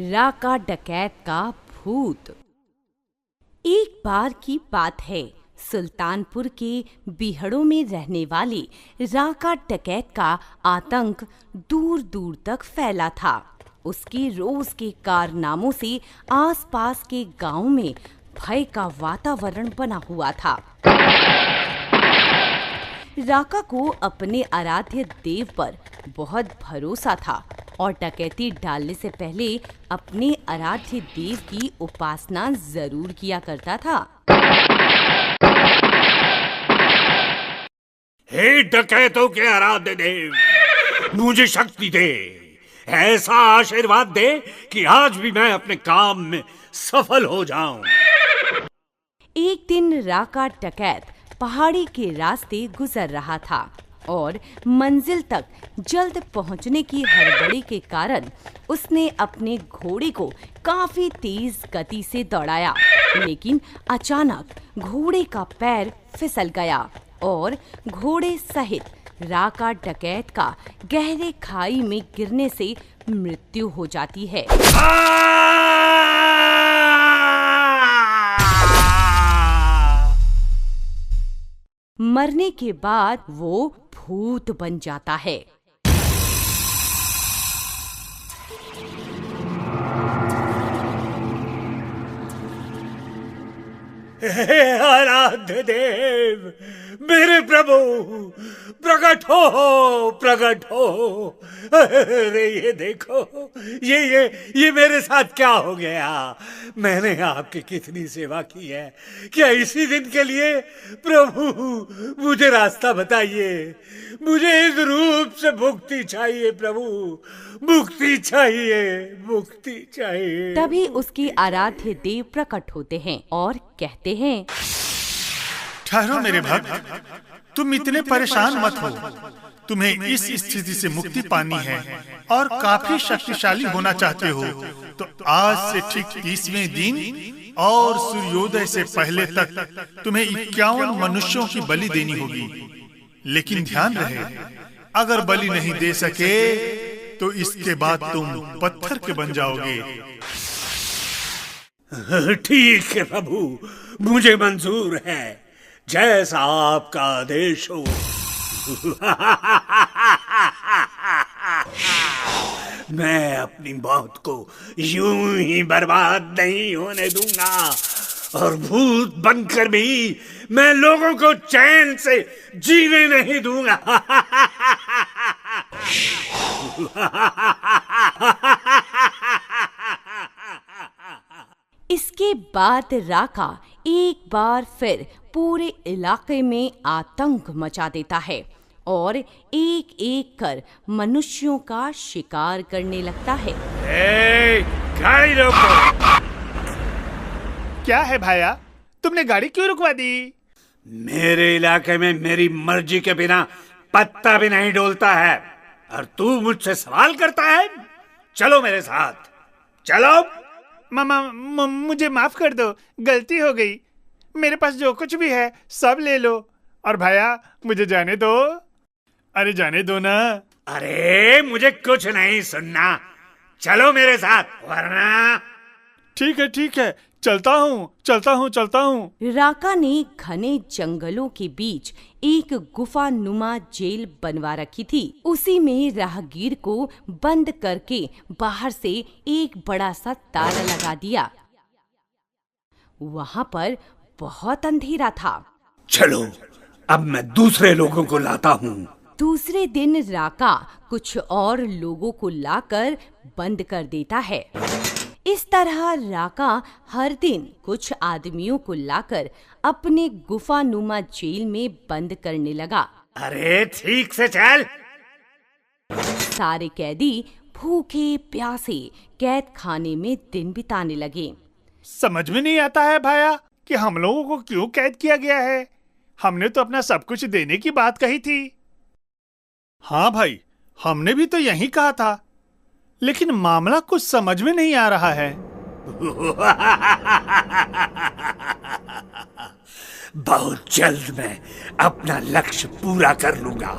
राका डकैत का भूत। एक बार की बात है, सुल्तानपुर के बीहड़ों में रहने वाले राका डकैत का आतंक दूर दूर तक फैला था। उसके रोज के कारनामों से आसपास के गांव में भय का वातावरण बना हुआ था। राका को अपने आराध्य देव पर बहुत भरोसा था और डकैती डालने से पहले अपने आराध्य देव की उपासना जरूर किया करता था। हे डकैतों के आराध्य देव, मुझे शक्ति दे, ऐसा आशीर्वाद दे कि आज भी मैं अपने काम में सफल हो जाऊं। एक दिन राका डकैत पहाड़ी के रास्ते गुजर रहा था और मंजिल तक जल्द पहुंचने की हड़बड़ी के कारण उसने अपने घोड़े को काफी तेज गति से दौड़ाया, लेकिन अचानक घोड़े का पैर फिसल गया और घोड़े सहित राका डकैत का गहरे खाई में गिरने से मृत्यु हो जाती है। मरने के बाद वो भूत बन जाता है। हे आराध्य देव, मेरे प्रभु, प्रकट हो, प्रकट हो। अरे ये देखो, ये मेरे साथ क्या हो गया? मैंने आपकी कितनी सेवा की है, क्या इसी दिन के लिए? प्रभु मुझे रास्ता बताइए, मुझे इस रूप से मुक्ति चाहिए प्रभु, मुक्ति चाहिए, मुक्ति चाहिए। तभी उसके आराध्य देव प्रकट होते हैं और कहते हैं, ठहरो मेरे भक्त, तुम इतने परेशान मत हो। तुम्हें इस स्थिति से मुक्ति पानी है और काफी शक्तिशाली होना चाहते हो, तो आज से ठीक 30वें दिन और सूर्योदय से पहले तक तुम्हें 51 मनुष्यों की बलि देनी होगी। लेकिन ध्यान रहे, अगर बलि नहीं दे सके तो इसके बाद तुम पत्थर के बन जाओगे। ठीक है प्रभु, मुझे मंजूर है, जैसा आपका आदेश हो। मैं अपनी मौत को यूं ही बर्बाद नहीं होने दूंगा और भूत बनकर भी मैं लोगों को चैन से जीने नहीं दूंगा। इसके बाद राका एक बार फिर पूरे इलाके में आतंक मचा देता है और एक एक कर मनुष्यों का शिकार करने लगता है। गाड़ी रोको। क्या है भाया, तुमने गाड़ी क्यों रुकवा दी? मेरे इलाके में मेरी मर्जी के बिना पत्ता भी नहीं डोलता है और तू मुझसे सवाल करता है? चलो मेरे साथ, चलो। मामा मुझे माफ कर दो, गलती हो गई। मेरे पास जो कुछ भी है सब ले लो। और भाया मुझे जाने दो। अरे जाने दो ना। अरे मुझे कुछ नहीं सुनना, चलो मेरे साथ, वरना। ठीक है, चलता हूँ। राका ने घने जंगलों के बीच एक गुफा नुमा जेल बनवा रखी थी। उसी में राहगीर को बंद करके बाहर से एक बड़ा सा ताला लगा दिया। वहाँ पर बहुत अंधेरा था। चलो अब मैं दूसरे लोगों को लाता हूँ। दूसरे दिन राका कुछ और लोगों को लाकर बंद कर देता है। इस तरह राका हर दिन कुछ आदमियों को लाकर अपने गुफा नुमा जेल में बंद करने लगा। अरे ठीक से चल। सारे कैदी भूखे प्यासे कैद खाने में दिन बिताने लगे। समझ में नहीं आता है भाया कि हम लोगों को क्यों कैद किया गया है। हमने तो अपना सब कुछ देने की बात कही थी। हाँ भाई, हमने भी तो यही कहा था, लेकिन मामला कुछ समझ में नहीं आ रहा है। बहुत जल्द मैं अपना लक्ष्य पूरा कर लूंगा।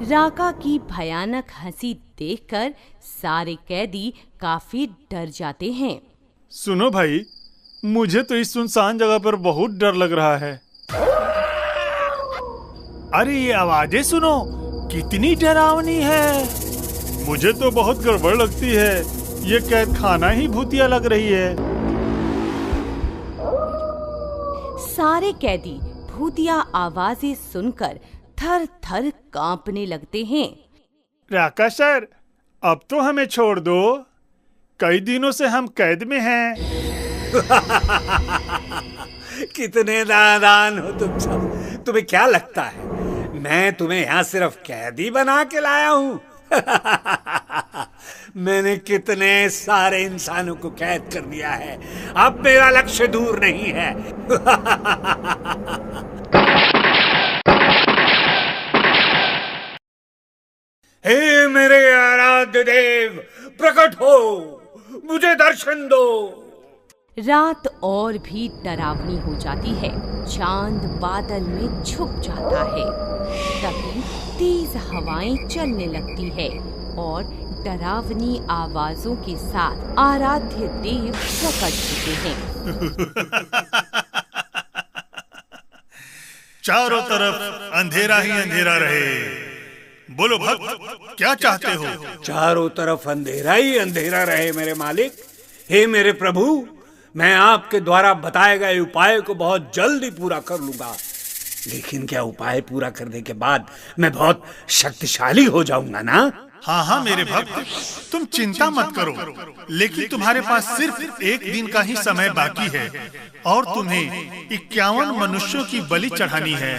राका की भयानक हंसी देखकर सारे कैदी काफी डर जाते हैं। सुनो भाई, मुझे तो इस सुनसान जगह पर बहुत डर लग रहा है। अरे ये आवाजें सुनो, कितनी डरावनी है। मुझे तो बहुत गड़बड़ लगती है। ये कैद खाना ही भूतिया लग रही है। सारे कैदी भूतिया आवाजें सुनकर थर थर कांपने लगते हैं। राका सर, अब तो हमें छोड़ दो। कई दिनों से हम कैद में हैं। कितने नादान हो तुम सब। तुम्हें क्या लगता है मैं तुम्हें यहाँ सिर्फ कैदी बना के लाया हूँ? मैंने कितने सारे इंसानों को कैद कर दिया है। अब मेरा लक्ष्य दूर नहीं है। हे मेरे आराध्य देव, प्रकट हो, मुझे दर्शन दो। रात और भी डरावनी हो जाती है। चांद बादल में छुप जाता है। तभी तेज हवाएं चलने लगती है और डरावनी आवाजों के साथ आराध्य देव प्रकट होते हैं। चारों तरफ अंधेरा ही अंधेरा रहे। बोलो भक्त, क्या चाहते हो? चारों तरफ अंधेरा ही अंधेरा रहे मेरे मालिक। हे मेरे प्रभु, मैं आपके द्वारा बताए गए उपाय को बहुत जल्दी पूरा कर लूंगा। लेकिन क्या उपाय पूरा करने के बाद मैं बहुत शक्तिशाली हो जाऊंगा ना? हाँ हाँ मेरे भक्त, तुम चिंता मत करो। लेकिन तुम्हारे पास सिर्फ एक दिन का ही समय बाकी है और तुम्हें 51 मनुष्यों की बलि चढ़ानी है।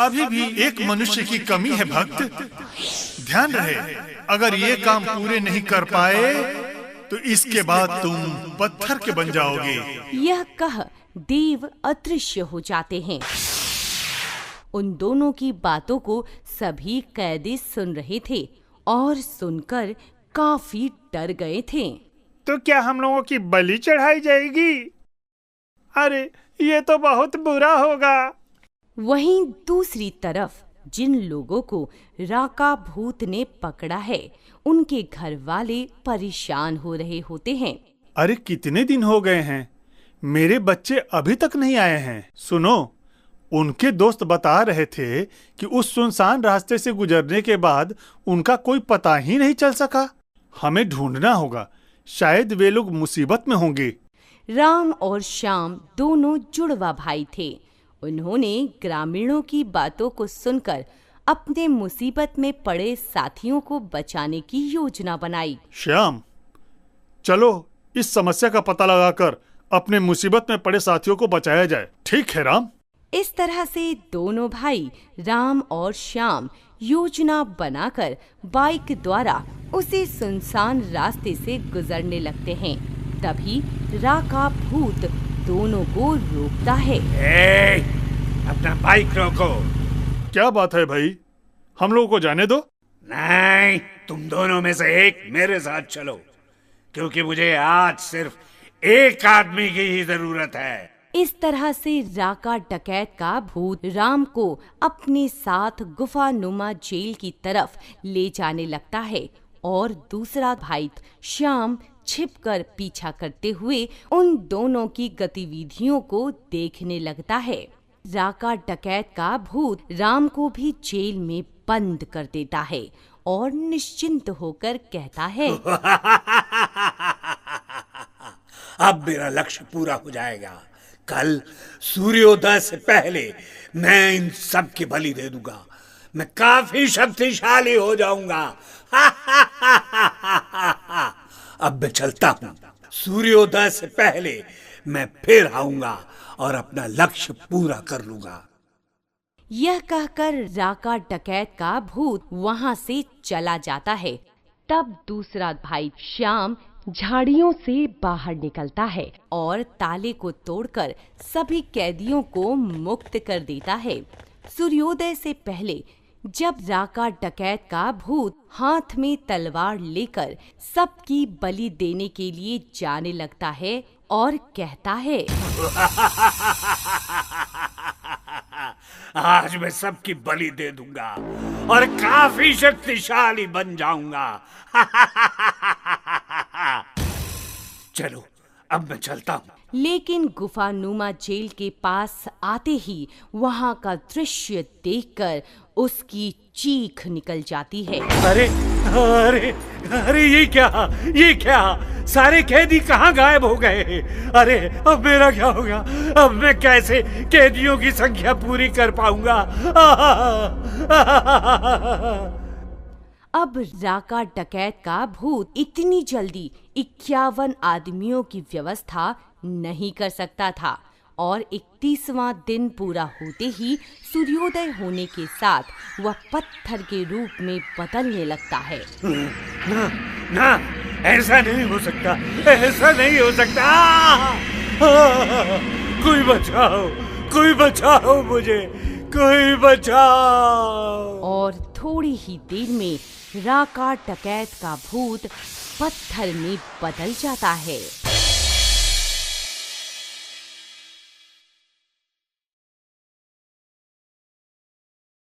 अभी भी एक मनुष्य की कमी है भक्त। ध्यान रहे, अगर ये काम पूरे नहीं कर पाए तो इसके बाद तुम पत्थर के बन जाओगे। यह कह देव अदृश्य हो जाते हैं। उन दोनों की बातों को सभी कैदी सुन रहे थे और सुनकर काफी डर गए थे। तो क्या हम लोगों की बलि चढ़ाई जाएगी? अरे ये तो बहुत बुरा होगा। वहीं दूसरी तरफ जिन लोगों को राका भूत ने पकड़ा है, उनके घर वाले परेशान हो रहे होते हैं। अरे कितने दिन हो गए हैं, मेरे बच्चे अभी तक नहीं आए हैं। सुनो, उनके दोस्त बता रहे थे कि उस सुनसान रास्ते से गुजरने के बाद उनका कोई पता ही नहीं चल सका। हमें ढूंढना होगा, शायद वे लोग मुसीबत में होंगे। राम और श्याम दोनों जुड़वा भाई थे। उन्होंने ग्रामीणों की बातों को सुनकर अपने मुसीबत में पड़े साथियों को बचाने की योजना बनाई। श्याम, चलो इस समस्या का पता लगाकर अपने मुसीबत में पड़े साथियों को बचाया जाए। ठीक है राम। इस तरह से दोनों भाई राम और श्याम योजना बनाकर बाइक द्वारा उसी सुनसान रास्ते से गुजरने लगते हैं। तभी राका भूत दोनों को रोकता है। अपना बाइक रोको। क्या बात है भाई, हम लोगों को जाने दो। नहीं, तुम दोनों में से एक मेरे साथ चलो, क्योंकि मुझे आज सिर्फ एक आदमी की ही जरूरत है। इस तरह से राका डकैत का भूत राम को अपने साथ गुफानुमा जेल की तरफ ले जाने लगता है और दूसरा भाई श्याम छिपकर पीछा करते हुए उन दोनों की गतिविधियों को देखने लगता है। राका डकैत का भूत राम को भी जेल में बंद कर देता है और निश्चिंत होकर कहता है, अब मेरा लक्ष्य पूरा हो जाएगा। कल सूर्योदय से पहले मैं इन सब की बलि दे दूंगा। मैं काफी शक्तिशाली हो जाऊंगा। अब मैं चलता हूँ। सूर्योदय से पहले मैं फिर आऊंगा और अपना लक्ष्य पूरा कर लूंगा। यह कहकर राका डकैत का भूत वहां से चला जाता है। तब दूसरा भाई श्याम झाड़ियों से बाहर निकलता है और ताले को तोड़कर सभी कैदियों को मुक्त कर देता है। सूर्योदय से पहले जब राका डकैत का भूत हाथ में तलवार लेकर सबकी बलि देने के लिए जाने लगता है और कहता है, आज मैं सबकी बलि दे दूंगा और काफी शक्तिशाली बन जाऊंगा। चलो अब मैं चलता हूँ। लेकिन गुफानुमा जेल के पास आते ही वहां का दृश्य देखकर उसकी चीख निकल जाती है। अरे अरे अरे ये क्या सारे कैदी कहाँ गायब हो गए? अरे अब मेरा क्या होगा? अब मैं कैसे कैदियों की संख्या पूरी कर पाऊंगा? अब राका डकैत का भूत इतनी जल्दी 51 आदमियों की व्यवस्था नहीं कर सकता था और 31वां दिन पूरा होते ही सूर्योदय होने के साथ वह पत्थर के रूप में बदलने लगता है। ना, ऐसा नहीं हो सकता, ऐसा नहीं हो सकता। कोई बचाओ मुझे, कोई बचाओ। और थोड़ी ही देर में राका डकैत का भूत पत्थर में बदल जाता है।